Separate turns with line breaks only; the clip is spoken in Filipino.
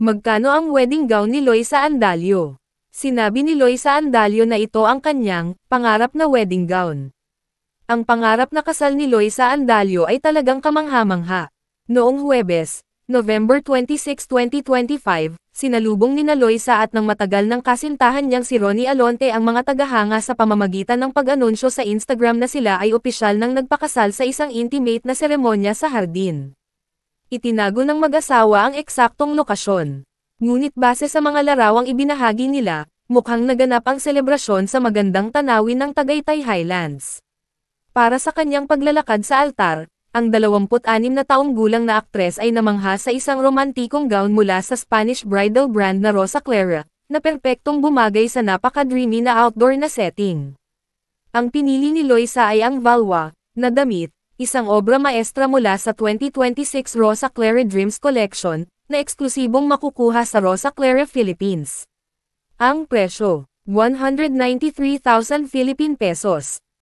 Magkano ang wedding gown ni Loisa Andalio? Sinabi ni Loisa Andalio na ito ang kanyang pangarap na wedding gown. Ang pangarap na kasal ni Loisa Andalio ay talagang kamangha-mangha. Noong Huwebes, November 26, 2025, sinalubong ni Loisa at ng matagal ng kasintahan niyang si Ronnie Alonte ang mga tagahanga sa pamamagitan ng pag-anunsyo sa Instagram na sila ay opisyal nang nagpakasal sa isang intimate na seremonya sa hardin. Itinago ng mag-asawa ang eksaktong lokasyon. Ngunit base sa mga larawang ibinahagi nila, mukhang naganap ang selebrasyon sa magandang tanawin ng Tagaytay Highlands. Para sa kanyang paglalakad sa altar, ang 26 na taong gulang na aktres ay namangha sa isang romantikong gown mula sa Spanish bridal brand na Rosa Clara, na perpektong bumagay sa napaka-dreamy na outdoor na setting. Ang pinili ni Loisa ay ang Valwa na damit, isang obra maestra mula sa 2026 Rosa Clara Dreams Collection, na eksklusibong makukuha sa Rosa Clara Philippines. Ang presyo, 193,000 Philippine pesos.